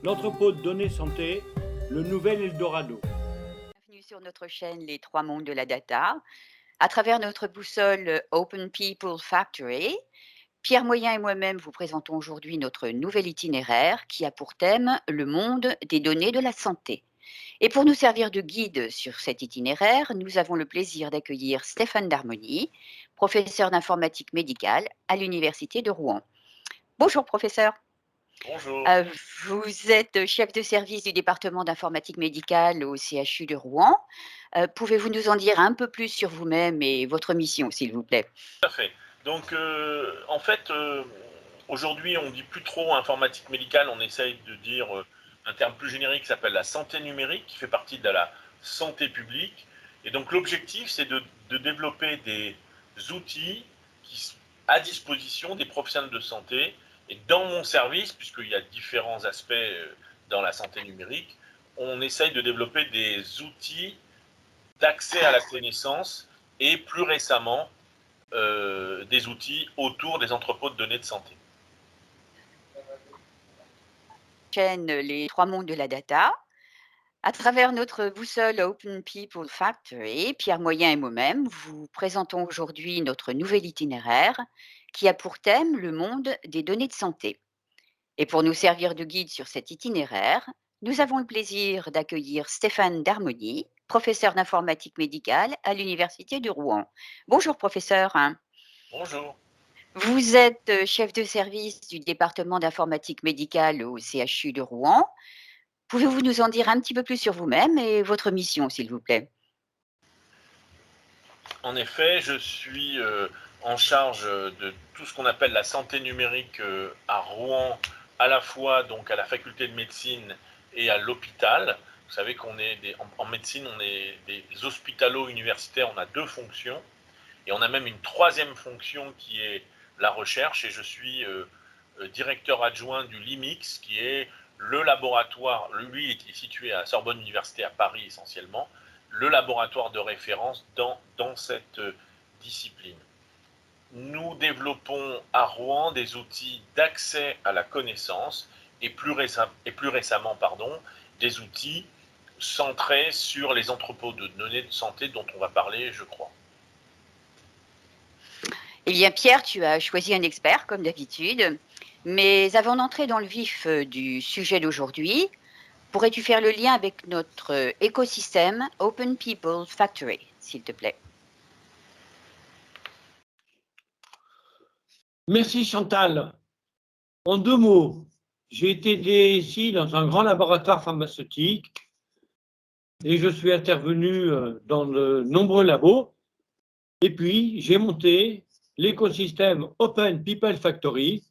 L'entrepôt de données santé, le nouvel Eldorado. Bienvenue sur notre chaîne Les Trois Mondes de la Data. À travers notre boussole Open People Factory, Pierre Moyen et moi-même vous présentons aujourd'hui notre nouvel itinéraire qui a pour thème le monde des données de la santé. Et pour nous servir de guide sur cet itinéraire, nous avons le plaisir d'accueillir Stéphane Darmony, professeur d'informatique médicale à l'Université de Rouen. Bonjour professeur. Bonjour. Euh, Vous êtes chef de service du département d'informatique médicale au CHU de Rouen. Pouvez-vous nous en dire un peu plus sur vous-même et votre mission, s'il vous plaît? Tout à fait. Donc, en fait, aujourd'hui, on ne dit plus trop informatique médicale, on essaye de dire un terme plus générique qui s'appelle la santé numérique, qui fait partie de la santé publique. Et donc, l'objectif, c'est de développer des outils à disposition des professionnels de santé. Et dans mon service, puisqu'il y a différents aspects dans la santé numérique, on essaye de développer des outils d'accès à la connaissance et plus récemment des outils autour des entrepôts de données de santé. Chaîne Les Trois Mondes de la Data. À travers notre boussole Open People Factory, Pierre Moyen et moi-même vous présentons aujourd'hui notre nouvel itinéraire qui a pour thème le monde des données de santé. Et pour nous servir de guide sur cet itinéraire, nous avons le plaisir d'accueillir Stéphane Darmony, professeur d'informatique médicale à l'Université de Rouen. Bonjour professeur. Bonjour. Vous êtes chef de service du département d'informatique médicale au CHU de Rouen. Pouvez-vous nous en dire un petit peu plus sur vous-même et votre mission, s'il vous plaît? En effet, je suis en charge de tout ce qu'on appelle la santé numérique à Rouen, à la fois donc à la faculté de médecine et à l'hôpital. Vous savez qu'on est en médecine, on est des hospitalo-universitaires, on a deux fonctions. Et on a même une troisième fonction qui est la recherche, et je suis directeur adjoint du LIMIX, qui est le laboratoire, lui qui est situé à Sorbonne Université à Paris essentiellement, le laboratoire de référence dans cette discipline. Nous développons à Rouen des outils d'accès à la connaissance et plus récemment, des outils centrés sur les entrepôts de données de santé dont on va parler, je crois. Eh bien, Pierre, tu as choisi un expert, comme d'habitude. Mais avant d'entrer dans le vif du sujet d'aujourd'hui, pourrais-tu faire le lien avec notre écosystème Open People Factory, s'il te plaît? Merci Chantal. En deux mots, j'ai été DSI dans un grand laboratoire pharmaceutique et je suis intervenu dans de nombreux labos. Et puis, j'ai monté l'écosystème Open People Factory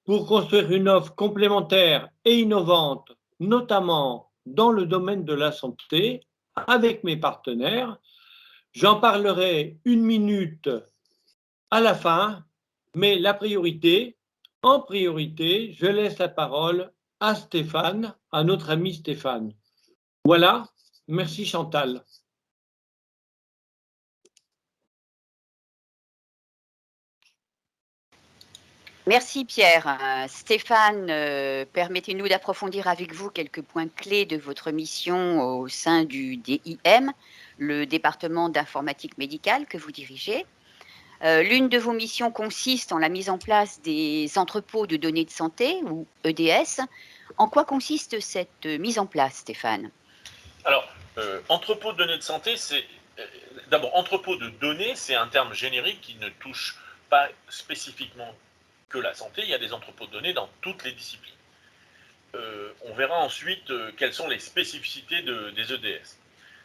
pour construire une offre complémentaire et innovante, notamment dans le domaine de la santé, avec mes partenaires. J'en parlerai une minute à la fin, mais en priorité, je laisse la parole à Stéphane, à notre ami Stéphane. Voilà, merci Chantal. Merci Pierre. Stéphane, permettez-nous d'approfondir avec vous quelques points clés de votre mission au sein du DIM, le département d'informatique médicale que vous dirigez. L'une de vos missions consiste en la mise en place des entrepôts de données de santé, ou EDS. En quoi consiste cette mise en place, Stéphane? Alors, entrepôt de données de santé, c'est d'abord entrepôt de données, c'est un terme générique qui ne touche pas spécifiquement que la santé. Il y a des entrepôts de données dans toutes les disciplines. On verra ensuite quelles sont les spécificités des EDS.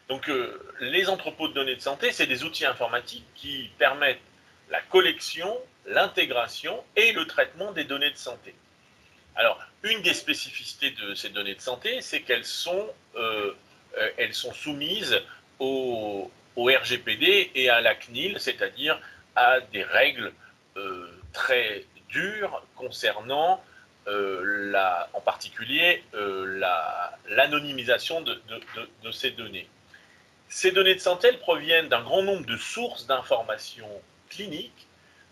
Donc, les entrepôts de données de santé, c'est des outils informatiques qui permettent la collection, l'intégration et le traitement des données de santé. Alors, une des spécificités de ces données de santé, c'est qu'elles sont soumises au RGPD et à la CNIL, c'est-à-dire à des règles très dures concernant en particulier l'anonymisation de ces données. Ces données de santé, elles proviennent d'un grand nombre de sources d'informations cliniques,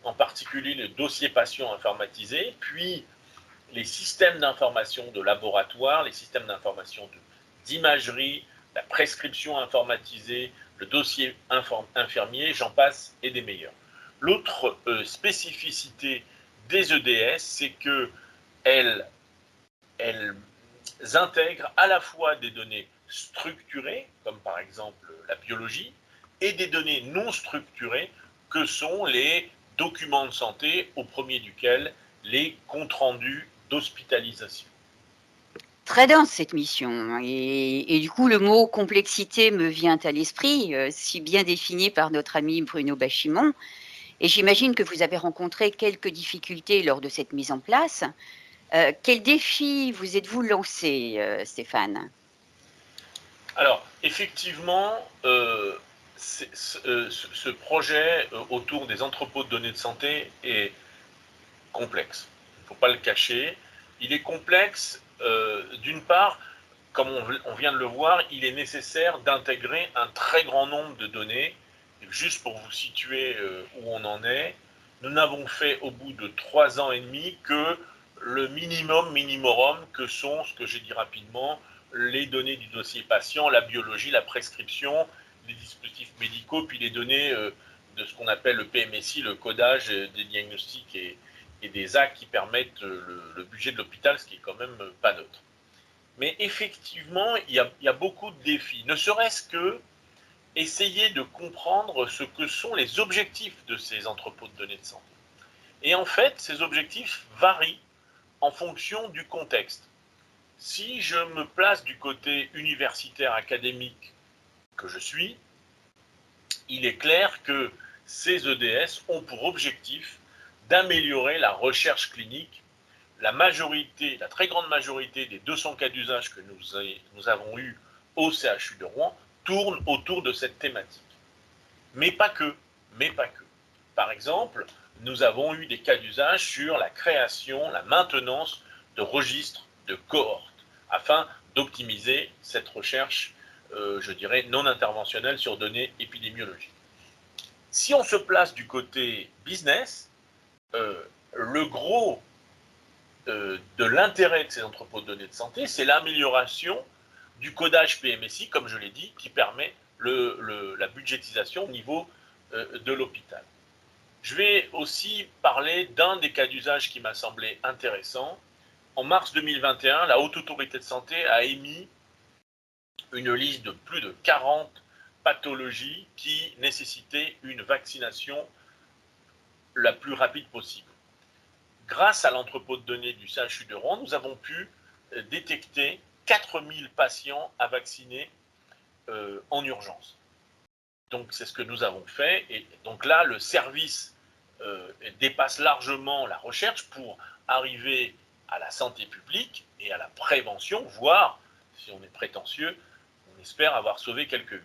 en particulier le dossier patient informatisé, puis les systèmes d'information de laboratoire, les systèmes d'information d'imagerie, la prescription informatisée, le dossier infirmier, j'en passe, et des meilleurs. L'autre spécificité des EDS, c'est qu'elles intègrent à la fois des données structurées, comme par exemple la biologie, et des données non structurées, que sont les documents de santé, au premier duquel les comptes rendus d'hospitalisation. Très dense cette mission et du coup le mot complexité me vient à l'esprit, si bien défini par notre ami Bruno Bachimon, et j'imagine que vous avez rencontré quelques difficultés lors de cette mise en place. Quel défi vous êtes-vous lancé, Stéphane? Alors, effectivement, ce projet autour des entrepôts de données de santé est complexe. Il ne faut pas le cacher. Il est complexe, d'une part, comme on vient de le voir, il est nécessaire d'intégrer un très grand nombre de données. Juste pour vous situer où on en est, nous n'avons fait au bout de 3 ans et demi que le minimorum, que sont, ce que j'ai dit rapidement, les données du dossier patient, la biologie, la prescription, les dispositifs médicaux, puis les données de ce qu'on appelle le PMSI, le codage des diagnostics et des actes qui permettent le budget de l'hôpital, ce qui est quand même pas neutre. Mais effectivement, il y a beaucoup de défis, ne serait-ce que essayer de comprendre ce que sont les objectifs de ces entrepôts de données de santé. Et en fait, ces objectifs varient en fonction du contexte. Si je me place du côté universitaire académique que je suis, il est clair que ces EDS ont pour objectif d'améliorer la recherche clinique. La très grande majorité des 200 cas d'usage que nous avons eus au CHU de Rouen tournent autour de cette thématique. Mais pas que. Par exemple, nous avons eu des cas d'usage sur la création, la maintenance de registres de cohortes, afin d'optimiser cette recherche, je dirais, non interventionnelle sur données épidémiologiques. Si on se place du côté business, le gros de l'intérêt de ces entrepôts de données de santé, c'est l'amélioration du codage PMSI, comme je l'ai dit, qui permet la budgétisation au niveau de l'hôpital. Je vais aussi parler d'un des cas d'usage qui m'a semblé intéressant. En mars 2021, la Haute Autorité de Santé a émis une liste de plus de 40 pathologies qui nécessitaient une vaccination la plus rapide possible. Grâce à l'entrepôt de données du CHU de Rouen, nous avons pu détecter 4000 patients à vacciner en urgence. Donc c'est ce que nous avons fait, et donc là le service dépasse largement la recherche pour arriver à la santé publique et à la prévention, voire, si on est prétentieux, on espère avoir sauvé quelques vies.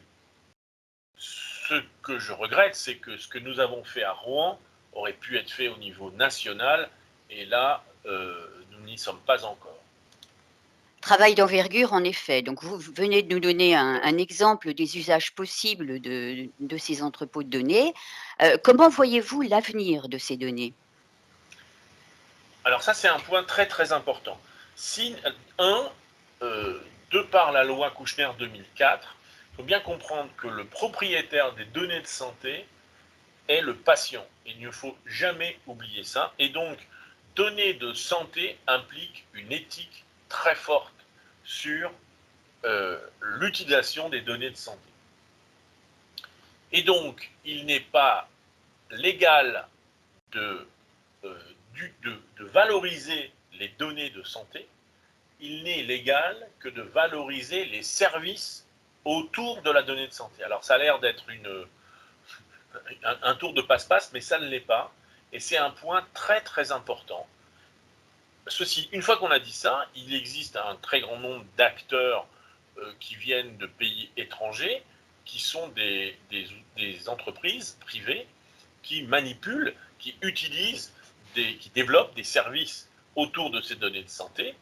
Ce que je regrette, c'est que ce que nous avons fait à Rouen aurait pu être fait au niveau national, et là nous n'y sommes pas encore. Travail d'envergure, en effet. Donc, vous venez de nous donner un exemple des usages possibles de ces entrepôts de données. Comment voyez-vous l'avenir de ces données? Alors ça, c'est un point très très important. Si, de par la loi Kouchner 2004, il faut bien comprendre que le propriétaire des données de santé est le patient. Il ne faut jamais oublier ça. Et donc, données de santé impliquent une éthique très forte sur l'utilisation des données de santé. Et donc, il n'est pas légal de valoriser les données de santé, il n'est légal que de valoriser les services autour de la donnée de santé. Alors ça a l'air d'être un tour de passe-passe, mais ça ne l'est pas, et c'est un point très très important. Ceci, une fois qu'on a dit ça, il existe un très grand nombre d'acteurs qui viennent de pays étrangers, qui sont des entreprises privées qui manipulent, qui utilisent, qui développent des services autour de ces données de santé.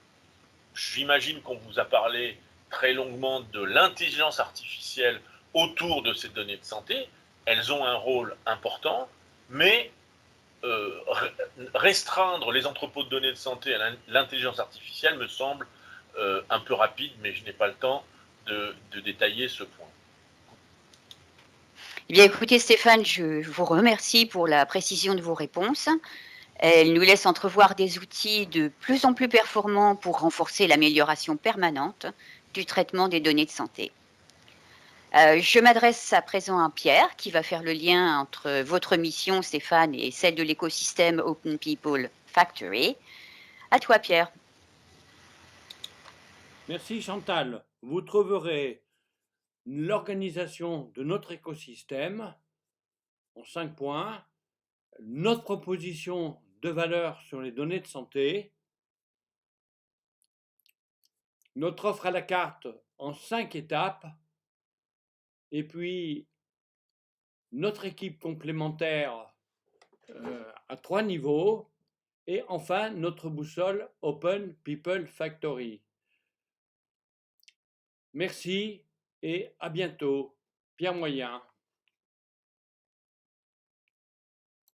J'imagine qu'on vous a parlé très longuement de l'intelligence artificielle autour de ces données de santé. Elles ont un rôle important, mais restreindre les entrepôts de données de santé à l'intelligence artificielle me semble un peu rapide, mais je n'ai pas le temps de détailler ce point. Eh bien, écoutez, Stéphane, je vous remercie pour la précision de vos réponses. Elle nous laisse entrevoir des outils de plus en plus performants pour renforcer l'amélioration permanente du traitement des données de santé. Je m'adresse à présent à Pierre, qui va faire le lien entre votre mission, Stéphane, et celle de l'écosystème Open People Factory. À toi, Pierre. Merci Chantal. Vous trouverez l'organisation de notre écosystème en 5 points, notre proposition de valeur sur les données de santé, notre offre à la carte en 5 étapes, et puis notre équipe complémentaire à 3 niveaux, et enfin notre boussole Open People Factory. Merci et à bientôt. Pierre Moyen.